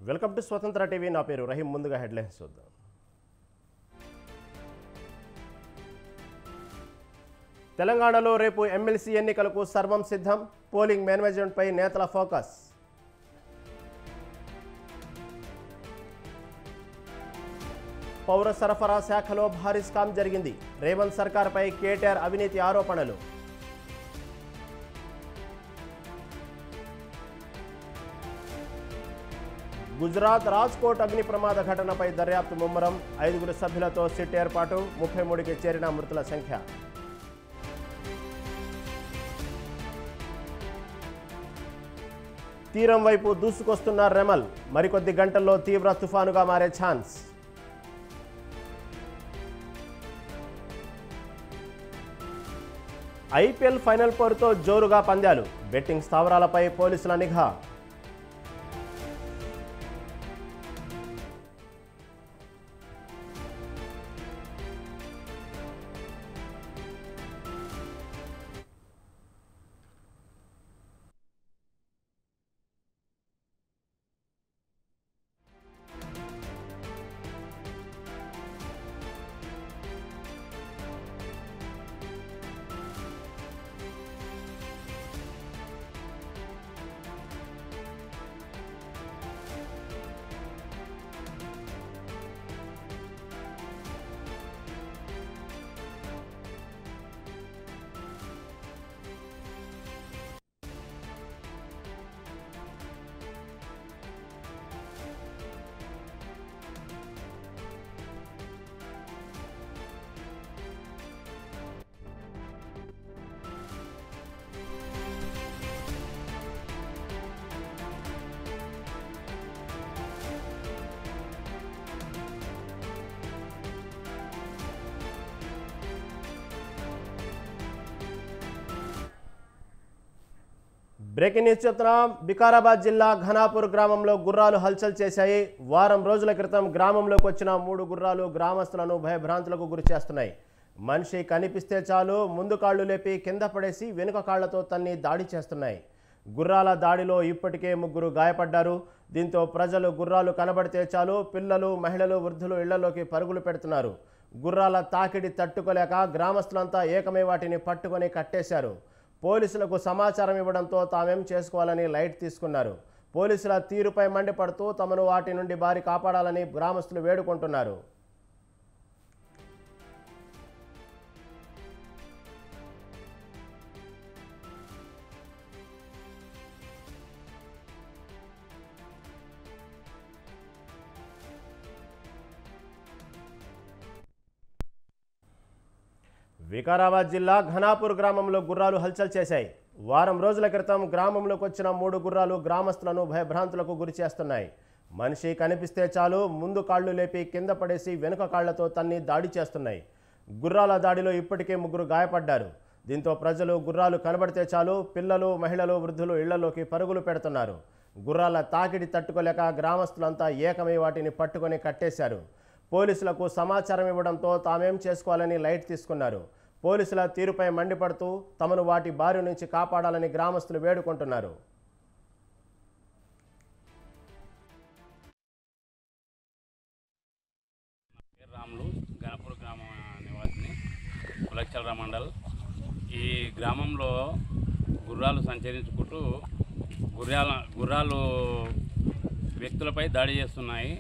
Welcome to స్వతంత్ర TV. నా పేరు రహీం. ముందుగా హెడ్లైన్స్ చూద్దాం. తెలంగాణలో రేపు ఎమ్మెల్సీ ఎన్నికలకు సర్వం సిద్ధం. పోలింగ్ మేనేజ్మెంట్పై నేతల ఫోకస్. పౌర సరఫరా శాఖలో భారీ స్కామ్ జరిగింది. రేవంత్ సర్కార్పై కేటీఆర్ అవినీతి ఆరోపణలు. గుజరాత్ రాజ్కోట్ అగ్ని ప్రమాద ఘటనపై దర్యాప్తు ముమ్మరం. 5 సభ్యులతో సిట్ ఏర్పాటు. 33కి చేరిన మృతుల సంఖ్య. తీరం వైపు దూసుకొస్తున్న రెమల్. మరికొద్ది గంటల్లో తీవ్ర తుఫానుగా మారే ఛాన్స్. ఐపీఎల్ ఫైనల్ పోరుతో జోరుగా పందాలు. బెట్టింగ్ స్థావరాలపై పోలీసుల నిఘా. బ్రేకింగ్ న్యూస్ చెప్తున్నాం. వికారాబాద్ జిల్లా ఘనాపూర్ గ్రామంలో గుర్రాలు హల్చల్ చేశాయి. వారం రోజుల క్రితం గ్రామంలోకి వచ్చిన 3 గుర్రాలు గ్రామస్తులను భయభ్రాంతులకు గురి చేస్తున్నాయి. మనిషి కనిపిస్తే చాలు ముందు కాళ్లు లేపి కింద పడేసి వెనుక కాళ్లతో తన్ని దాడి చేస్తున్నాయి. గుర్రాల దాడిలో ఇప్పటికే 3 గాయపడ్డారు. దీంతో ప్రజలు గుర్రాలు కనబడితే చాలు పిల్లలు, మహిళలు, వృద్ధులు ఇళ్లలోకి పరుగులు పెడుతున్నారు. గుర్రాల తాకిడి తట్టుకోలేక గ్రామస్తులంతా ఏకమై వాటిని పట్టుకొని కట్టేశారు. పోలీసులకు సమాచారం ఇవ్వడంతో తామేం చేసుకోవాలని లైట్ తీసుకున్నారు. పోలీసుల తీరుపై మండిపడుతూ తమను వాటి నుండి బారి కాపాడాలని గ్రామస్తులు వేడుకుంటున్నారు. వికారాబాద్ జిల్లా ఘనాపూర్ గ్రామంలో గుర్రాలు హల్చల్ చేశాయి. వారం రోజుల క్రితం గ్రామంలోకి వచ్చిన 3 గుర్రాలు గ్రామస్తులను భయభ్రాంతులకు గురి చేస్తున్నాయి. మనిషి కనిపిస్తే చాలు ముందు కాళ్లు లేపి కింద పడేసి వెనుక కాళ్లతో తన్ని దాడి చేస్తున్నాయి. గుర్రాల దాడిలో ఇప్పటికే 3 గాయపడ్డారు. దీంతో ప్రజలు గుర్రాలు కనబడితే చాలు పిల్లలు, మహిళలు, వృద్ధులు ఇళ్లలోకి పరుగులు పెడుతున్నారు. గుర్రాల తాకిడి తట్టుకోలేక గ్రామస్తులంతా ఏకమై వాటిని పట్టుకొని కట్టేశారు. పోలీసులకు సమాచారం ఇవ్వడంతో తామేం చేసుకోవాలని లైట్ తీసుకున్నారు. పోలీసుల తీరుపై మండిపడుతూ తమను వాటి బారి నుంచి కాపాడాలని గ్రామస్తులు వేడుకుంటున్నారు. రాములు గణపూర్ గ్రామం నివాసిని, కులచల్రా మండల్. ఈ గ్రామంలో గుర్రాలు సంచరించుకుంటూ గుర్రాలు వ్యక్తులపై దాడి చేస్తున్నాయి.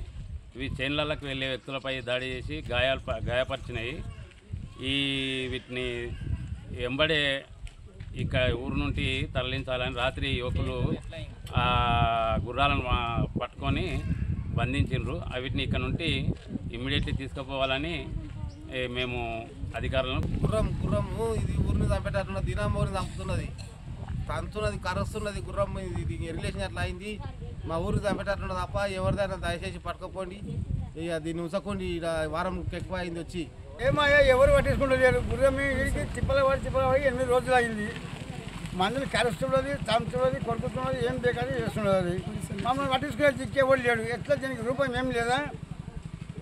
ఇవి చేన్లలకు వెళ్ళే వ్యక్తులపై దాడి చేసి గాయపరిచినాయి. వీటిని వెంబడే ఊరు నుండి తరలించాలని రాత్రి యువకులు గుర్రాలను పట్టుకొని బంధించిండ్రు. వీటిని ఇక్కడ నుండి ఇమ్మీడియట్లీ తీసుకుపోవాలని మేము అధికారులను గుర్రము ఇది ఊరిని చంపేటట్టున్నది, దినామూరిని చంపుతున్నది, తంతున్నది, కరుస్తున్నది. గుర్రం ఇది రిలేషన్ ఎట్లా అయింది, మా ఊరికి చంపేటట్టున్నది తప్ప ఎవరిదైనా దయచేసి పట్టుకోపోండి, ఇక దీన్ని ఉంచకోండి. ఇలా వారం ఎక్కువ అయింది వచ్చి ఏమయ్యా ఎవరు పట్టించుకుంటలేరు. గుర్రం తిప్పల పడి 8 రోజులు అయింది. మందులు కరుస్తున్నది, చంపుతున్నది, కొడుకుతున్నది, ఏం బేకాదు చేస్తున్నది. మమ్మల్ని పట్టించుకునే దిక్కేవాడు లేడు. ఎట్లా దీనికి రూపాయి ఏం లేదా?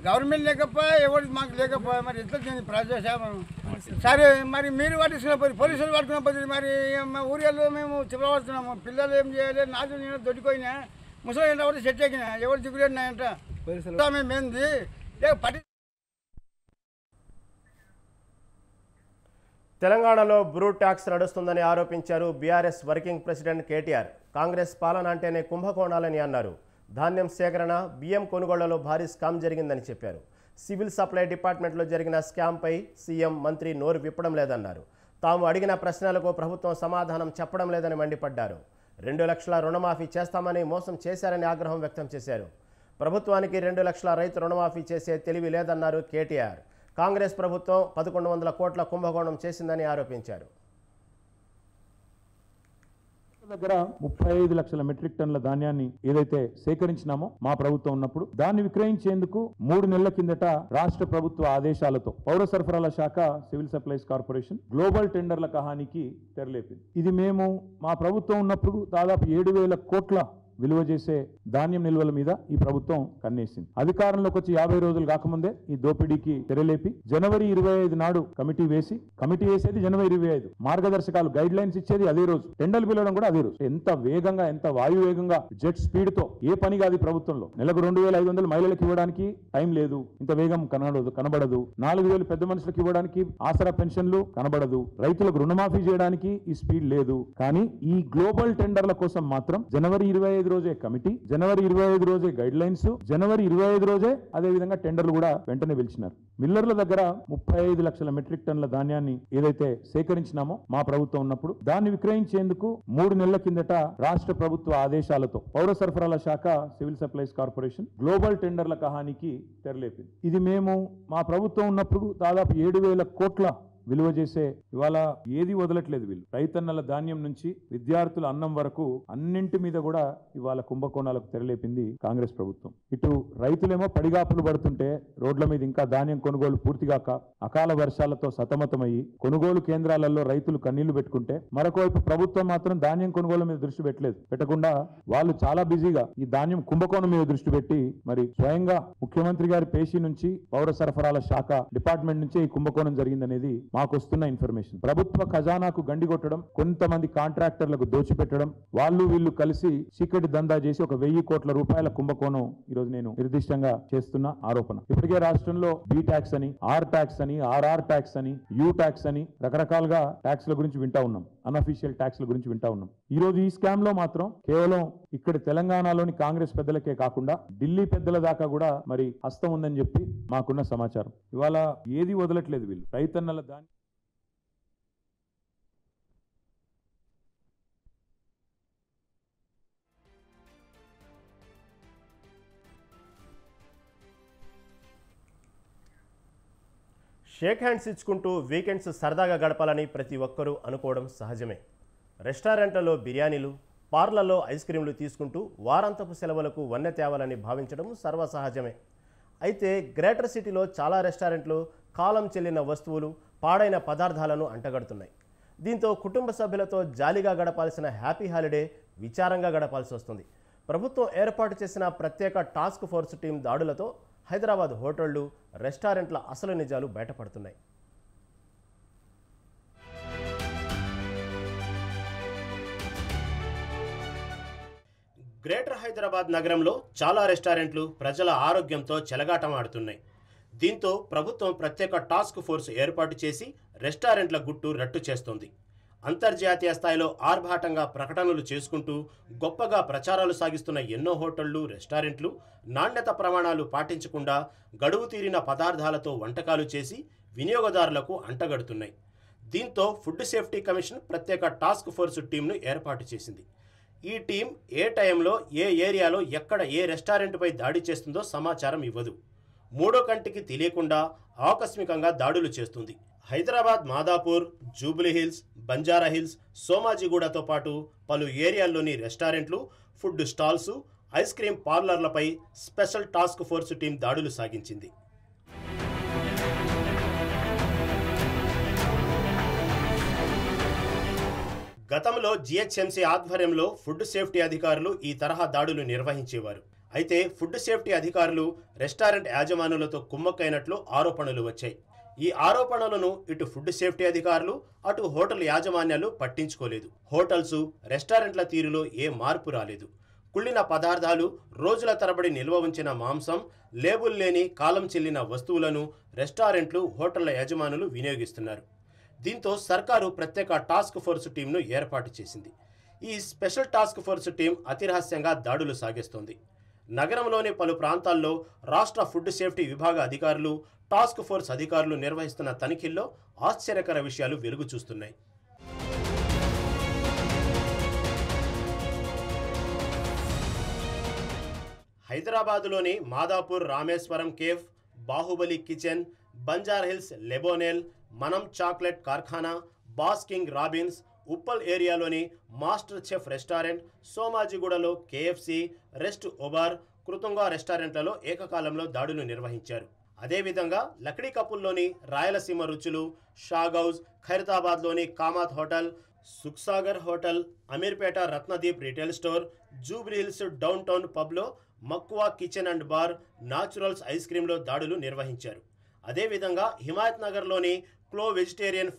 గవర్నమెంట్ లేకపోయా, ఎవరికి మాకు లేకపోయా, మరి ఎట్లా దీన్ని ప్రజాసేవం? సరే మరి మీరు పట్టించుకున్న పోలీసులు పట్టుకున్న మరి మా ఊరిలో మేము చెప్పబడుతున్నాము. పిల్లలు ఏం చేయాలి, నాదు నేను దొడ్డిపోయినా ముసలి ఎవరు సెట్ ఎక్కినా ఎవరు దిగులేనాయంట మేమేంది పట్టి. తెలంగాణలో బ్రూట్ ట్యాక్స్ నడుస్తుందని ఆరోపించారు BRS working president KTR. Congress పాలన అంటేనే కుంభకోణాలని అన్నారు. ధాన్యం సేకరణ, బియ్యం కొనుగోళ్లలో భారీ స్కామ్ జరిగిందని చెప్పారు. సివిల్ సప్లై డిపార్ట్మెంట్లో జరిగిన స్కామ్పై సీఎం, మంత్రి నోరు విప్పడం లేదన్నారు. తాము అడిగిన ప్రశ్నలకు ప్రభుత్వం సమాధానం చెప్పడం లేదని మండిపడ్డారు. 2 లక్షల రుణమాఫీ చేస్తామని మోసం చేశారని ఆగ్రహం వ్యక్తం చేశారు. ప్రభుత్వానికి 2 లక్షల రైతు రుణమాఫీ చేసే తెలివి లేదన్నారు కేటీఆర్. కాంగ్రెస్ ప్రభుత్వం 1100 కోట్ల కుంభకోణం చేసిందని ఆరోపించారు. దగ్గర 35 లక్షల మెట్రిక్ టన్నుల ధాన్యాన్ని ఏదైతే సేకరించినామో మా ప్రభుత్వం ఉన్నప్పుడు దాన్ని విక్రయించేందుకు 3 నెలల కిందట రాష్ట్ర ప్రభుత్వ ఆదేశాలతో పౌర సరఫరాల శాఖ, సివిల్ సప్లైస్ కార్పొరేషన్ గ్లోబల్ టెండర్ల కహానికి తెరలేపింది. ఇది మేము మా ప్రభుత్వం ఉన్నప్పుడు దాదాపు 7,000 కోట్ల విలువ చేసే ధాన్యం నిల్వల మీద ఈ ప్రభుత్వం కన్నేసింది. అధికారంలోకి వచ్చి 50 రోజులు కాకముందే ఈ దోపిడీకి తెరలేపి జనవరి 25 నాడు కమిటీ వేసేది జనవరి 25, మార్గదర్శకాలు గైడ్ లైన్స్ ఇచ్చేది అదే రోజు, టెండర్లు పిలవడం కూడా అదే రోజు. ఎంత వేగంగా, ఎంత వాయువేగంగా, జెట్ స్పీడ్ తో ఏ పని కాదు ప్రభుత్వంలో. నెలకు 2,500 మహిళలకు ఇవ్వడానికి టైం లేదు, ఇంత వేగం కనబడదు. 4,000 పెద్ద మనుషులకు ఇవ్వడానికి ఆసరా పెన్షన్లు కనబడదు. రైతులకు రుణమాఫీ చేయడానికి ఈ స్పీడ్ లేదు. కానీ ఈ గ్లోబల్ టెండర్ల కోసం మాత్రం జనవరి 25 రోజే కమిటీ, జనవరి 25 రోజే గైడ్ లైన్స్, జనవరి 25 రోజే అదే విధంగా టెండర్లు కూడా వెంటనే పిలిచినారు. మిల్లర్ల దగ్గర 35 లక్షల మెట్రిక్ టన్నుల ధాన్యాన్ని ఏదైతే సేకరించినామో మా ప్రభుత్వం ఉన్నప్పుడు దాన్ని విక్రయించేందుకు 3 నెలల కిందట రాష్ట్ర ప్రభుత్వ ఆదేశాలతో పౌర సరఫరాల శాఖ, సివిల్ సప్లైస్ కార్పొరేషన్ గ్లోబల్ టెండర్ల కహానికి తెరలేపింది. ఇది మేము మా ప్రభుత్వం ఉన్నప్పుడు దాదాపు 7,000 కోట్ల విలువ చేసే ఇవాళ ఏది వదలట్లేదు వీళ్ళు. రైతన్నల ధాన్యం నుంచి విద్యార్థుల అన్నం వరకు అన్నింటి మీద కూడా ఇవాళ కుంభకోణాలకు తెరలేపింది కాంగ్రెస్ ప్రభుత్వం. ఇటు రైతులేమో పడిగాపులు పడుతుంటే రోడ్ల మీద ఇంకా ధాన్యం కొనుగోలు పూర్తిగాక అకాల వర్షాలతో సతమతమయ్యి కొనుగోలు కేంద్రాలలో రైతులు కన్నీళ్లు పెట్టుకుంటే, మరొకవైపు ప్రభుత్వం మాత్రం ధాన్యం కొనుగోలు మీద దృష్టి పెట్టకుండా వాళ్ళు చాలా బిజీగా ఈ ధాన్యం కుంభకోణం మీద దృష్టి పెట్టి మరి స్వయంగా ముఖ్యమంత్రి గారి పేషీ నుంచి పౌర సరఫరాల శాఖ డిపార్ట్మెంట్ నుంచే ఈ కుంభకోణం జరిగిందనేది మాకు వస్తున్న ఇన్ఫర్మేషన్. ప్రభుత్వ ఖజానాకు గండి కొట్టడం, కొంతమంది కాంట్రాక్టర్లకు దోచిపెట్టడం, వాళ్ళు వీళ్ళు కలిసి చీకటి దందా చేసి 1,000 కోట్ల రూపాయల కుంభకోణం ఈరోజు నేను నిర్దిష్టంగా చేస్తున్న ఆరోపణ. ఇప్పటికే రాష్ట్రంలో బి ట్యాక్స్ అని, ఆర్ ట్యాక్స్ అని, ఆర్ఆర్ ట్యాక్స్ అని, యూ ట్యాక్స్ అని రకరకాలుగా ట్యాక్స్ల గురించి వింటా ఉన్నాం. అన్అఫీషియల్ ట్యాక్స్ల గురించి వింటా ఉన్నాం. ఈ రోజు ఈ స్కామ్ లో మాత్రం కేవలం ఇక్కడ తెలంగాణలోని కాంగ్రెస్ పెద్దలకే కాకుండా ఢిల్లీ పెద్దల దాకా కూడా మరి హస్తం ఉందని చెప్పి మాకున్న సమాచారం. ఇవాళ ఏది వదలట్లేదు వీళ్ళు. రైతన్నల దాన్ని షేక్ హ్యాండ్స్ ఇచ్చుకుంటూ వీకెండ్స్ సరదాగా గడపాలని ప్రతి ఒక్కరూ అనుకోవడం సహజమే. రెస్టారెంట్లలో బిర్యానీలు, పార్లర్లో ఐస్ క్రీంలు తీసుకుంటూ వారాంతపు సెలవులకు వన్నె తేవాలని భావించడం సర్వసహజమే. అయితే గ్రేటర్ సిటీలో చాలా రెస్టారెంట్లు కాలం చెల్లిన వస్తువులు, పాడైన పదార్థాలను అంటగడుతున్నాయి. దీంతో కుటుంబ సభ్యులతో జాలీగా గడపాల్సిన హ్యాపీ హాలిడే విచారంగా గడపాల్సి వస్తుంది. ప్రభుత్వం ఏర్పాటు చేసిన ప్రత్యేక టాస్క్ ఫోర్స్ టీం దాడులతో హైదరాబాద్ హోటళ్లు, రెస్టారెంట్ల అసలు నిజాలు బయటపడుతున్నాయి. గ్రేటర్ హైదరాబాద్ నగరంలో చాలా రెస్టారెంట్లు ప్రజల ఆరోగ్యంతో చెలగాటమాడుతున్నాయి. దీంతో ప్రభుత్వం ప్రత్యేక టాస్క్ ఫోర్స్ ఏర్పాటు చేసి రెస్టారెంట్ల గుట్టు రట్టు చేస్తోంది. అంతర్జాతీయ స్థాయిలో ఆర్భాటంగా ప్రకటనలు చేసుకుంటూ గొప్పగా ప్రచారాలు సాగిస్తున్న ఎన్నో హోటళ్లు, రెస్టారెంట్లు నాణ్యత ప్రమాణాలు పాటించకుండా గడువు తీరిన పదార్థాలతో వంటకాలు చేసి వినియోగదారులకు అంటగడుతున్నాయి. దీంతో ఫుడ్ సేఫ్టీ కమిషన్ ప్రత్యేక టాస్క్ ఫోర్స్ టీంను ఏర్పాటు చేసింది. ఈ టీం ఏ టైంలో, ఏ ఏరియాలో, ఎక్కడ ఏ రెస్టారెంట్పై దాడి చేస్తుందో సమాచారం ఇవ్వదు. మూడో కంటికి తెలియకుండా ఆకస్మికంగా దాడులు చేస్తుంది. హైదరాబాద్ మాదాపూర్, జూబ్లీహిల్స్, బంజారాహిల్స్, సోమాజిగూడతో పాటు పలు ఏరియాల్లోని రెస్టారెంట్లు, ఫుడ్ స్టాల్స్, ఐస్ క్రీం పార్లర్లపై స్పెషల్ టాస్క్ ఫోర్స్ టీం దాడులు సాగించింది. గతంలో జిహెచ్ఎంసీ ఆధ్వర్యంలో ఫుడ్ సేఫ్టీ అధికారులు ఈ తరహా దాడులు నిర్వహించేవారు. అయితే ఫుడ్ సేఫ్టీ అధికారులు రెస్టారెంట్ యాజమానులతో కుమ్మక్కైనట్లు ఆరోపణలు వచ్చాయి. ఈ ఆరోపణలను ఇటు ఫుడ్ సేఫ్టీ అధికారులు, అటు హోటల్ యాజమాన్యాలు పట్టించుకోలేదు. హోటల్స్, రెస్టారెంట్ల తీరులో ఏ మార్పు రాలేదు. కుళ్ళిన పదార్థాలు, రోజుల తరబడి నిల్వ ఉంచిన మాంసం, లేబుల్ లేని కాలం చెల్లిన వస్తువులను రెస్టారెంట్లు, హోటళ్ల యజమానులు వినియోగిస్తున్నారు. దీంతో సర్కారు ప్రత్యేక టాస్క్ ఫోర్స్ టీంను ఏర్పాటు చేసింది. ఈ స్పెషల్ టాస్క్ ఫోర్స్ టీం అతిరహస్యంగా దాడులు సాగిస్తోంది. నగరంలోని పలు ప్రాంతాల్లో రాష్ట్ర ఫుడ్ సేఫ్టీ విభాగ అధికారులు, టాస్క్ ఫోర్స్ అధికారులు నిర్వహిస్తున్న తనిఖీల్లో ఆశ్చర్యకర విషయాలు వెలుగు చూస్తున్నాయి. హైదరాబాదులోని మాదాపూర్ రామేశ్వరం కేఫ్, బాహుబలి కిచెన్, బంజారాహిల్స్ లెబోనెల్, Manam chocolate Karkhana, Baskin Robbins, Uppal ఏరియాలోని మాస్టర్ చెఫ్ రెస్టారెంట్, సోమాజిగూడలో కేఎఫ్సి, రెస్ట్ ఒబార్, కృతుంగా రెస్టారెంట్లలో ఏకకాలంలో దాడులు నిర్వహించారు. అదేవిధంగా లక్డీ కపుల్లోని రాయలసీమ రుచులు, షాగౌజ్, ఖైరతాబాద్లోని Kamat hotel, Sukhsagar hotel, Ameerpet Ratnadeep retail store, Jubilee Hills down town పబ్లో మక్కువా kitchen and bar, naturals ice క్రీంలో దాడులు నిర్వహించారు. అదేవిధంగా హిమాయత్ నగర్లోని క్లో vegetarian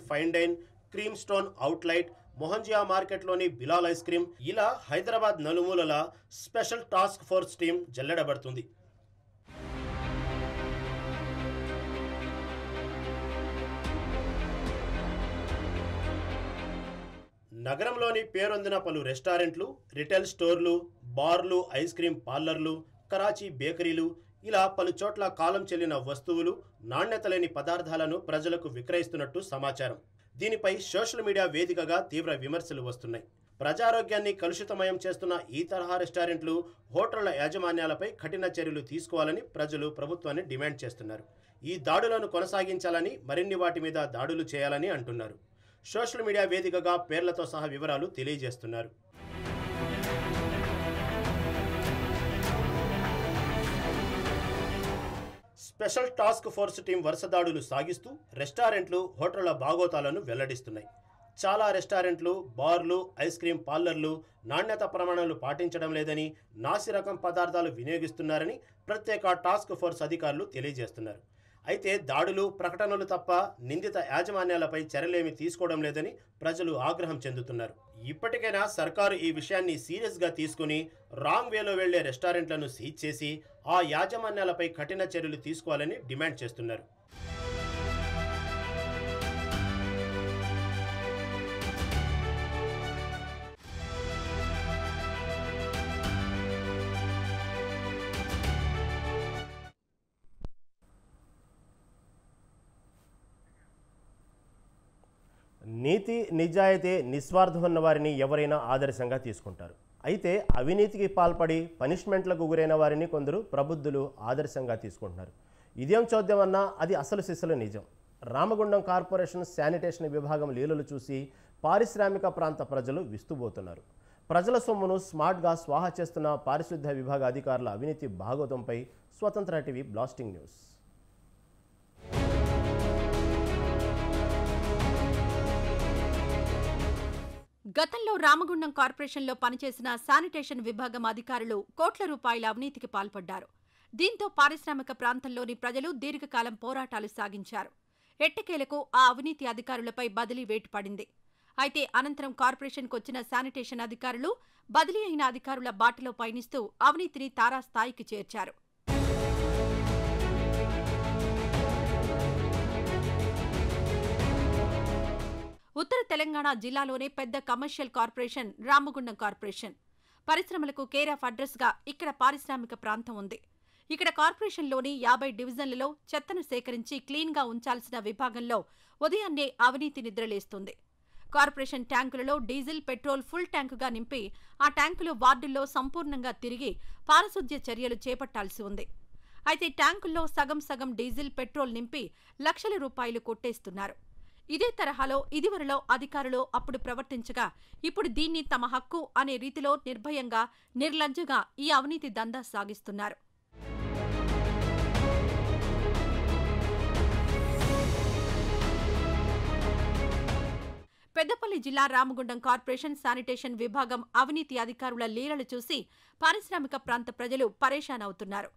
fine dine, cream stone outlet, Mozamjahi మార్కెట్లోని Bilal ice cream, ఇలా హైదరాబాద్ నలుమూలల స్పెషల్ టాస్క్ ఫోర్స్ టీం జల్లెడబడుతుంది. నగరంలోని పేరొందిన పలు రెస్టారెంట్లు, రిటైల్ స్టోర్లు, బార్లు, ఐస్ క్రీం పార్లర్లు, కరాచీ బేకరీలు, ఇలా పలు చోట్ల కాలం చెల్లిన వస్తువులు, నాణ్యత లేని పదార్థాలను ప్రజలకు విక్రయిస్తున్నట్టు సమాచారం. దీనిపై సోషల్ మీడియా వేదికగా తీవ్ర విమర్శలు వస్తున్నాయి. ప్రజారోగ్యాన్ని కలుషితమయం చేస్తున్న ఈ తరహా రెస్టారెంట్లు, హోటళ్ల యాజమాన్యాలపై కఠిన చర్యలు తీసుకోవాలని ప్రజలు ప్రభుత్వాన్ని డిమాండ్ చేస్తున్నారు. ఈ దాడులను కొనసాగించాలని, మరిన్ని వాటి మీద దాడులు చేయాలని అంటున్నారు. సోషల్ మీడియా వేదికగా పేర్లతో సహా వివరాలు తెలియజేస్తున్నారు. స్పెషల్ టాస్క్ ఫోర్స్ టీం వరుస దాడులు సాగిస్తూ రెస్టారెంట్లు, హోటళ్ల బాగోతాలను వెల్లడిస్తున్నాయి. చాలా రెస్టారెంట్లు, బార్లు, ఐస్ క్రీం పార్లర్లు నాణ్యత ప్రమాణాలు పాటించడం లేదని, నాసిరకం పదార్థాలు వినియోగిస్తున్నారని ప్రత్యేక టాస్క్ ఫోర్స్ అధికారులు తెలియజేస్తున్నారు. అయితే దాడులు, ప్రకటనలు తప్ప నిందిత యాజమాన్యాలపై చర్యలేమీ తీసుకోవడం లేదని ప్రజలు ఆగ్రహం చెందుతున్నారు. ఇప్పటికైనా సర్కారు ఈ విషయాన్ని సీరియస్గా తీసుకుని రాంగ్ వేలో వెళ్లే రెస్టారెంట్లను సీజ్ చేసి ఆ యాజమాన్యాలపై కఠిన చర్యలు తీసుకోవాలని డిమాండ్ చేస్తున్నారు. నీతి, నిజాయితీ, నిస్వార్థం ఉన్న వారిని ఎవరైనా ఆదర్శంగా తీసుకుంటారు. అయితే అవినీతికి పాల్పడి పనిష్మెంట్లకు గురైన వారిని కొందరు ప్రబుద్ధులు ఆదర్శంగా తీసుకుంటున్నారు. ఇదేం చోద్యమన్నా అది అసలు సిసలు నిజం. రామగుండం కార్పొరేషన్ శానిటేషన్ విభాగం లీలలు చూసి పారిశ్రామిక ప్రాంత ప్రజలు విస్తుబోతున్నారు. ప్రజల సొమ్మును స్మార్ట్గా స్వాహా చేస్తున్న పారిశుద్ధ్య విభాగ అధికారుల అవినీతి భాగోతంపై స్వతంత్ర టీవీ బ్లాస్టింగ్ న్యూస్. గతంలో రామగుండం కార్పొరేషన్లో పనిచేసిన శానిటేషన్ విభాగం అధికారులు కోట్ల రూపాయల అవినీతికి పాల్పడ్డారు. దీంతో పారిశ్రామిక ప్రాంతంలోని ప్రజలు దీర్ఘకాలం పోరాటాలు సాగించారు. ఎట్టకేలకు ఆ అవినీతి అధికారులపై బదిలీ వేటు పడింది. అయితే అనంతరం కార్పొరేషన్కు వచ్చిన శానిటేషన్ అధికారులు బదిలీ అయిన అధికారుల బాటలో పయనిస్తూ అవినీతిని తారాస్థాయికి చేర్చారు. ఉత్తర తెలంగాణ జిల్లాలోనే పెద్ద కమర్షియల్ కార్పొరేషన్ రామగుండం కార్పొరేషన్. పరిశ్రమలకు కేర్ ఆఫ్ అడ్రస్గా ఇక్కడ పారిశ్రామిక ప్రాంతం ఉంది. ఇక్కడ కార్పొరేషన్లోని 50 డివిజన్లలో చెత్తను సేకరించి క్లీన్గా ఉంచాల్సిన విభాగంలో ఉదయాన్నే అవినీతి నిద్రలేస్తుంది. కార్పొరేషన్ ట్యాంకులలో డీజిల్, పెట్రోల్ ఫుల్ ట్యాంకుగా నింపి ఆ ట్యాంకులు వార్డుల్లో సంపూర్ణంగా తిరిగి పారిశుద్ధ్య చర్యలు చేపట్టాల్సి ఉంది. అయితే ట్యాంకుల్లో సగం డీజిల్, పెట్రోల్ నింపి లక్షల రూపాయలు కొట్టేస్తున్నారు. ఇదే తరహాలో ఇదివరలో అధికారులు అప్పుడు ప్రవర్తించగా ఇప్పుడు దీన్ని తమ హక్కు అనే రీతిలో నిర్భయంగా, నిర్లజ్జగా ఈ అవినీతి దందా సాగిస్తున్నారు. పెద్దపల్లి జిల్లా రామగుండం కార్పొరేషన్ శానిటేషన్ విభాగం అవినీతి అధికారుల లీలలు చూసి పారిశ్రామిక ప్రాంత ప్రజలు పరేషాన్ అవుతున్నారు.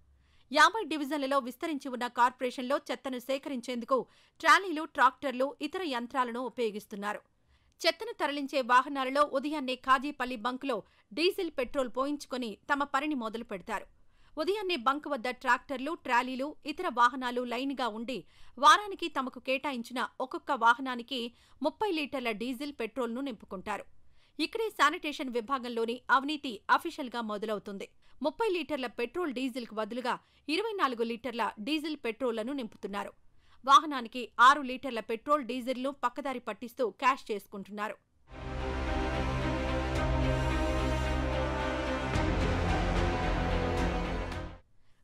50 డివిజన్లలో విస్తరించి ఉన్న కార్పొరేషన్లో చెత్తను సేకరించేందుకు ట్రాలీలు, ట్రాక్టర్లు, ఇతర యంత్రాలను ఉపయోగిస్తున్నారు. చెత్తను తరలించే వాహనాలలో ఉదయాన్నే కాజీపల్లి బంకులో డీజిల్ పెట్రోల్ పోయించుకొని తమ పనిని మొదలు పెడతారు. ఉదయాన్నే బంక్ వద్ద ట్రాక్టర్లు, ట్రాలీలు, ఇతర వాహనాలు లైన్గా ఉండి వారానికి తమకు కేటాయించిన ఒక్కొక్క వాహనానికి 30 లీటర్ల డీజిల్ పెట్రోల్ను నింపుకుంటారు. ఇక్కడే శానిటేషన్ విభాగంలోని అవినీతి అఫీషియల్గా మొదలవుతుంది. 30 లీటర్ల పెట్రోల్ డీజిల్కు బదులుగా 24 లీటర్ల డీజిల్ పెట్రోళ్లను నింపుతున్నారు. వాహనానికి 6 లీటర్ల పెట్రోల్ డీజిల్ను పక్కదారి పట్టిస్తూ క్యాష్ చేసుకుంటున్నారు.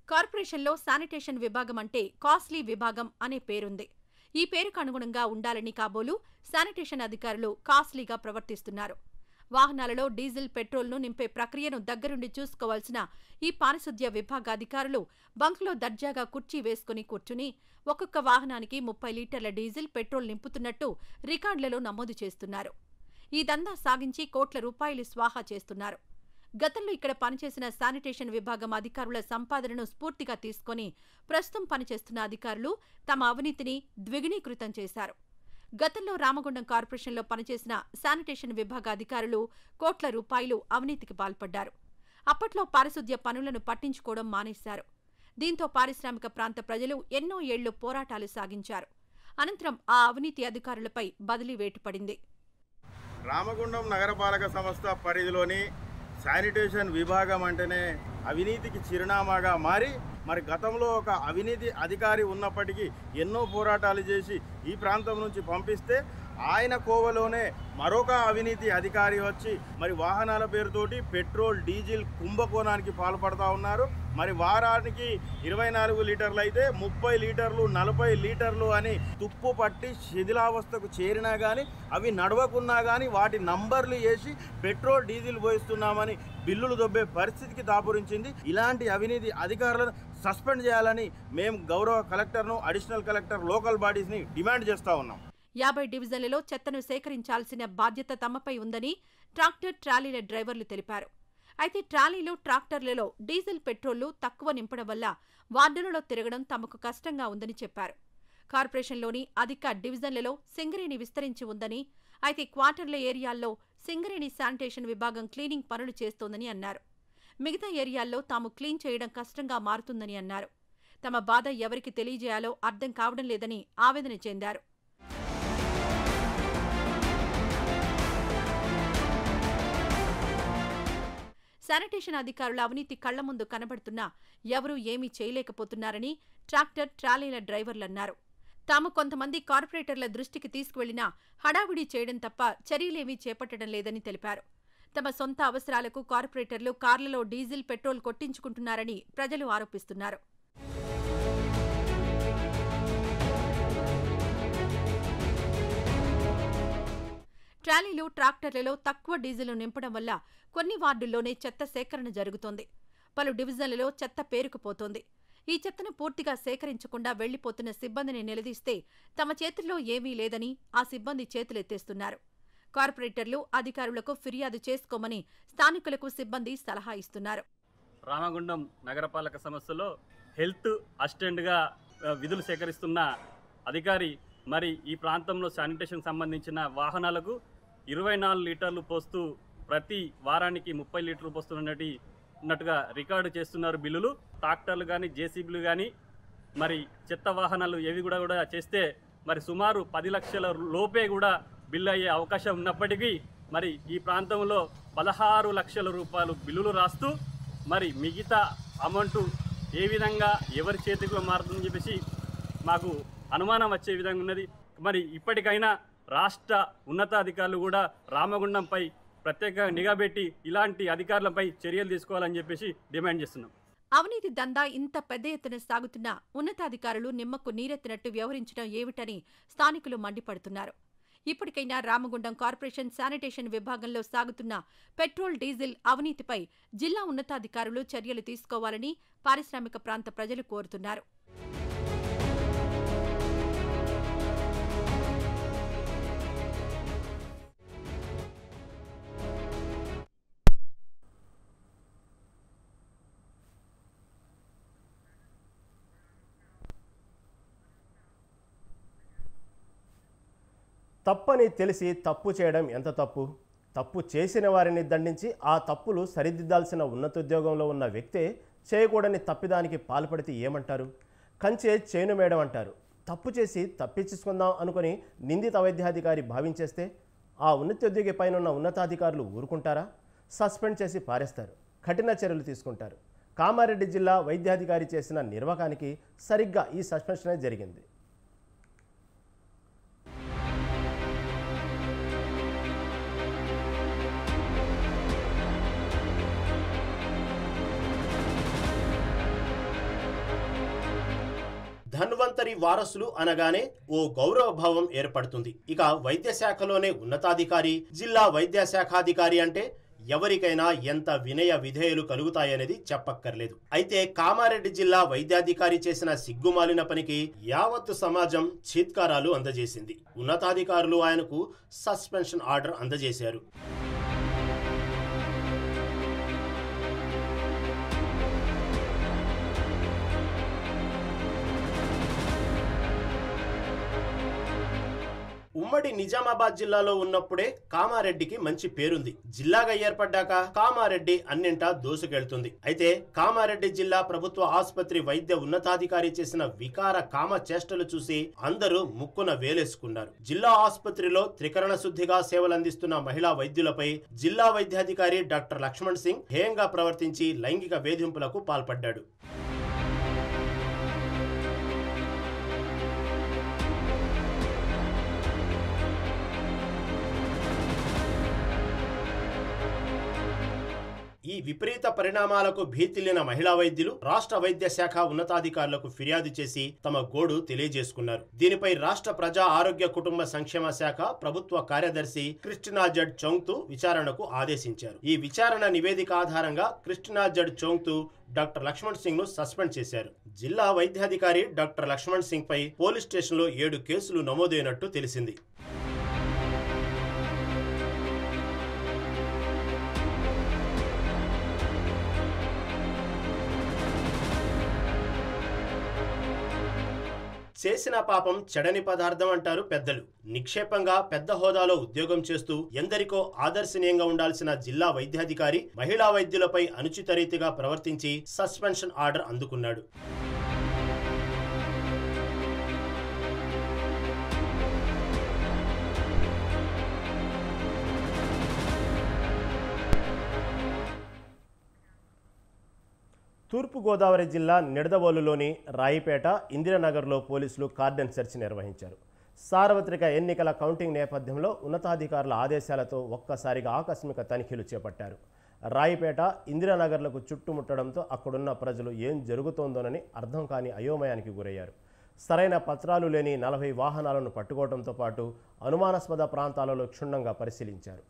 కార్పొరేషన్లో శానిటేషన్ విభాగం అంటే కాస్ట్లీ విభాగం అనే పేరుంది. ఈ పేరుకు అనుగుణంగా ఉండాలని కాబోలు శానిటేషన్ అధికారులు కాస్ట్లీగా ప్రవర్తిస్తున్నారు. వాహనాలలో డీజిల్ పెట్రోల్ను నింపే ప్రక్రియను దగ్గరుండి చూసుకోవాల్సిన ఈ పారిశుద్ధ్య విభాగ అధికారులు బంక్లో దర్జాగా కుర్చీ వేసుకుని కూర్చుని ఒక్కొక్క వాహనానికి 30 లీటర్ల డీజిల్ పెట్రోల్ నింపుతున్నట్టు రికార్డులలో నమోదు చేస్తున్నారు. ఈ దందా సాగించి కోట్ల రూపాయలు స్వాహా చేస్తున్నారు. గతంలో ఇక్కడ పనిచేసిన శానిటేషన్ విభాగం అధికారుల సంపాదనను స్ఫూర్తిగా తీసుకుని ప్రస్తుతం పనిచేస్తున్న అధికారులు తమ అవినీతిని ద్విగుణీకృతం చేశారు. గతంలో రామగుండం కార్పొరేషన్లో పనిచేసిన శానిటేషన్ విభాగ అధికారులు కోట్ల రూపాయలు అవినీతికి పాల్పడ్డారు. అప్పట్లో పారిశుద్ధ్య పనులను పట్టించుకోవడం మానేశారు. దీంతో పారిశ్రామిక ప్రాంత ప్రజలు ఎన్నో ఏళ్లు పోరాటాలు సాగించారు. అనంతరం ఆ అవినీతి అధికారులపై బదిలీ వేటు పడింది. రామగుండం నగరపాలక సంస్థ పరిధిలోని శానిటేషన్ విభాగం అంటేనే అవినీతికి చిరునామాగా మారి మరి గతంలో ఒక అవినీతి అధికారి ఉన్నప్పటికీ ఎన్నో పోరాటాలు చేసి ఈ ప్రాంతం నుంచి పంపిస్తే ఆయన కోవలోనే మరొక అవినీతి అధికారి వచ్చి మరి వాహనాల పేరుతోటి పెట్రోల్ డీజిల్ కుంభకోణానికి పాల్పడుతూ ఉన్నారు. మరి వారానికి 24 లీటర్లు అయితే 30 లీటర్లు 40 లీటర్లు అని తుప్పు పట్టి శిథిలావస్థకు చేరినా కానీ అవి నడవకున్నా కానీ వాటి నంబర్లు వేసి పెట్రోల్ డీజిల్ పోయిస్తున్నామని బిల్లులు దొబ్బే పరిస్థితికి దాపురించింది. ఇలాంటి అవినీతి అధికారులను సస్పెండ్ చేయాలని మేము గౌరవ కలెక్టర్ను, అడిషనల్ కలెక్టర్, లోకల్ బాడీస్ని డిమాండ్ చేస్తూ ఉన్నాం. 50 డివిజన్లలో చెత్తను సేకరించాల్సిన బాధ్యత తమపై ఉందని ట్రాక్టర్, ట్రాలీల డ్రైవర్లు తెలిపారు. అయితే ట్రాలీలు, ట్రాక్టర్లలో డీజిల్ పెట్రోళ్లు తక్కువ నింపడం వల్ల వార్డులలో తిరగడం తమకు కష్టంగా ఉందని చెప్పారు. కార్పొరేషన్లోని అధిక డివిజన్లలో సింగరేణి విస్తరించి ఉందని, అయితే క్వార్టర్ల ఏరియాల్లో సింగరేణి శానిటేషన్ విభాగం క్లీనింగ్ పనులు చేస్తోందని అన్నారు. మిగతా ఏరియాల్లో తాము క్లీన్ చేయడం కష్టంగా మారుతుందని అన్నారు. తమ బాధ ఎవరికి తెలియజేయాలో అర్థం కావడం లేదని ఆవేదన చెందారు. శానిటేషన్ అధికారుల అవినీతి కళ్ల ముందు కనబడుతున్నా ఎవరూ ఏమీ చేయలేకపోతున్నారని ట్రాక్టర్, ట్రాలీల డ్రైవర్లన్నారు. తాము కొంతమంది కార్పొరేటర్ల దృష్టికి తీసుకువెళ్లినా హడావిడి చేయడం తప్ప చర్యలేమీ చేపట్టడం లేదని తెలిపారు. తమ సొంత అవసరాలకు కార్పొరేటర్లు కార్లలో డీజిల్, పెట్రోల్ కొట్టించుకుంటున్నారని ప్రజలు ఆరోపిస్తున్నారు. ట్రాలీలు, ట్రాక్టర్లలో తక్కువ డీజిల్ నింపడం వల్ల కొన్ని వార్డుల్లోనే చెత్త సేకరణ జరుగుతోంది. పలు డివిజన్లలో చెత్త పేరుకుపోతోంది. ఈ చెత్తను పూర్తిగా సేకరించకుండా వెళ్లిపోతున్న సిబ్బందిని నిలదీస్తే తమ చేతుల్లో ఏమీ లేదని ఆ సిబ్బంది చేతులెత్తేస్తున్నారు. కార్పొరేటర్లు, అధికారులకు ఫిర్యాదు చేసుకోమని స్థానికులకు సిబ్బంది సలహా ఇస్తున్నారు. రామగుండం నగరపాలక సంస్థలో హెల్త్ అసిస్టెంట్గా విధులు సేకరిస్తున్న అధికారి మరి ఈ ప్రాంతంలో శానిటేషన్ సంబంధించిన వాహనాలకు 24 లీటర్లు పోస్తూ ప్రతి వారానికి 30 లీటర్లు పోస్తున్నట్టుగా రికార్డు చేస్తున్నారు బిల్లులు. ట్రాక్టర్లు కానీ, జేసీబీలు కానీ మరి చెత్త వాహనాలు ఏవి కూడా చేస్తే మరి సుమారు 10 లక్షల లోపే కూడా బిల్లు అయ్యే అవకాశం ఉన్నప్పటికీ మరి ఈ ప్రాంతంలో 16 లక్షల రూపాయలు బిల్లులు రాస్తూ మరి మిగతా అమౌంట్ ఏ విధంగా ఎవరి చేతికి మారుతుందని చెప్పేసి మాకు అనుమానం వచ్చే విధంగా ఉన్నది. మరి ఇప్పటికైనా రాష్ట్ర ఉన్నతాధికారులు కూడా రామగుండంపై ప్రత్యేక నిఘా పెట్టి ఇలాంటి అధికారులపై చర్యలు తీసుకోవాలని చెప్పేసి డిమాండ్ చేస్తున్నాం. అవినీతి దందా ఇంత పెద్ద ఎత్తున సాగుతున్నా ఉన్నతాధికారులు నిమ్మకు నీరెత్తినట్టు వ్యవహరించడం ఏమిటని స్థానికులు మండిపడుతున్నారు. ఇప్పటికైనా రామగుండం కార్పొరేషన్ శానిటేషన్ విభాగంలో సాగుతున్న పెట్రోల్, డీజిల్ అవినీతిపై జిల్లా ఉన్నతాధికారులు చర్యలు తీసుకోవాలని పారిశ్రామిక ప్రాంత ప్రజలు కోరుతున్నారు. తప్పని తెలిసి తప్పు చేయడం ఎంత తప్పు? తప్పు చేసిన వారిని దండించి ఆ తప్పులు సరిదిద్దాల్సిన ఉన్నతోద్యోగంలో ఉన్న వ్యక్తే చేయకూడని తప్పిదానికి పాల్పడితే ఏమంటారు? కంచే చేను మేయడం అంటారు. తప్పు చేసి తప్పించుకుందాం అనుకుని నిందిత వైద్యాధికారి భావించేస్తే ఆ ఉన్నతోద్యోగి పైన ఉన్న ఉన్నతాధికారులు ఊరుకుంటారా? సస్పెండ్ చేసి పారేస్తారు, కఠిన చర్యలు తీసుకుంటారు. కామారెడ్డి జిల్లా వైద్యాధికారి చేసిన నిర్వాకానికి సరిగ్గా ఈ సస్పెన్షనే జరిగింది. ధన్వంతరి వారసులు అనగానే ఓ గౌరవ భావం ఏర్పడుతుంది. ఇక వైద్య శాఖలోనే ఉన్నతాధికారి, జిల్లా వైద్య శాఖాధికారి అంటే ఎవరికైనా ఎంత వినయ విధేయులు కలుగుతాయనేది చెప్పక్కర్లేదు. అయితే కామారెడ్డి జిల్లా వైద్యాధికారి చేసిన సిగ్గుమాలిన పనికి యావత్తు సమాజం చీత్కారాలు అందజేసింది. ఉన్నతాధికారులు ఆయనకు సస్పెన్షన్ ఆర్డర్ అందజేశారు. ఉమ్మడి నిజామాబాద్ జిల్లాలో ఉన్నప్పుడే కామారెడ్డికి మంచి పేరుంది. జిల్లాగా ఏర్పడ్డాక కామారెడ్డి అన్నింటా దోసుకెళ్తుంది. అయితే కామారెడ్డి జిల్లా ప్రభుత్వ ఆసుపత్రి వైద్య ఉన్నతాధికారి చేసిన వికార కామ చేష్టలు చూసి అందరూ ముక్కున వేలేసుకున్నారు. జిల్లా ఆసుపత్రిలో త్రికరణ శుద్ధిగా సేవలందిస్తున్న మహిళా వైద్యులపై జిల్లా వైద్యాధికారి డాక్టర్ లక్ష్మణ్ సింగ్ హేయంగా ప్రవర్తించి లైంగిక వేధింపులకు పాల్పడ్డాడు. ఈ విపరీత పరిణామాలకు భీతిల్లిన మహిళా వైద్యులు రాష్ట్ర వైద్య శాఖ ఉన్నతాధికారులకు ఫిర్యాదు చేసి తమ గోడు తెలియజేసుకున్నారు. దీనిపై రాష్ట్ర ప్రజా ఆరోగ్య కుటుంబ సంక్షేమ శాఖ ప్రభుత్వ కార్యదర్శి క్రిస్టినా జడ్ చౌంగ్తు విచారణకు ఆదేశించారు. ఈ విచారణ నివేదిక ఆధారంగా Christina Z Chhangte doctor Lakshman Singh ను సస్పెండ్ చేశారు. జిల్లా వైద్యాధికారి డాక్టర్ లక్ష్మణ్ సింగ్ పై పోలీస్ స్టేషన్లో 7 కేసులు నమోదైనట్టు తెలిసింది. చేసిన పాపం చెడని పదార్థం అంటారు పెద్దలు. నిక్షేపంగా పెద్ద హోదాలో ఉద్యోగం చేస్తూ ఎందరికో ఆదర్శనీయంగా ఉండాల్సిన జిల్లా వైద్యాధికారి మహిళా వైద్యులపై అనుచిత రీతిగా ప్రవర్తించి సస్పెన్షన్ ఆర్డర్ అందుకున్నాడు. తూర్పుగోదావరి జిల్లా నిడదవోలులోని రాయిపేట, ఇందిరానగర్లో పోలీసులు కార్డన్ సెర్చ్ నిర్వహించారు. సార్వత్రిక ఎన్నికల కౌంటింగ్ నేపథ్యంలో ఉన్నతాధికారుల ఆదేశాలతో ఒక్కసారిగా ఆకస్మిక తనిఖీలు చేపట్టారు. రాయిపేట, ఇందిరానగర్లకు చుట్టుముట్టడంతో అక్కడున్న ప్రజలు ఏం జరుగుతోందోనని అర్థం కాని అయోమయానికి గురయ్యారు. సరైన పత్రాలు లేని 40 వాహనాలను పట్టుకోవడంతో పాటు అనుమానాస్పద ప్రాంతాలలో క్షుణ్ణంగా పరిశీలించారు.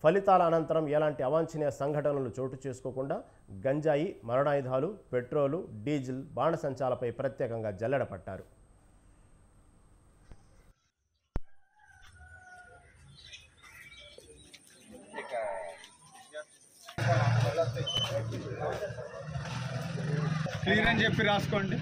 ఫలితాల అనంతరం ఎలాంటి అవాంఛనీయ సంఘటనలు చోటు చేసుకోకుండా గంజాయి, మరణాయుధాలు, పెట్రోలు, డీజిల్, బాణసంచాలపై ప్రత్యేకంగా జల్లెడ పట్టారు. క్లియర్ అని చెప్పి రాసుకోండి.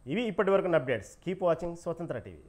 ఇవి ఇప్పటివరకు అప్డేట్స్. కీప్ వాచింగ్ స్వతంత్ర టీవీ.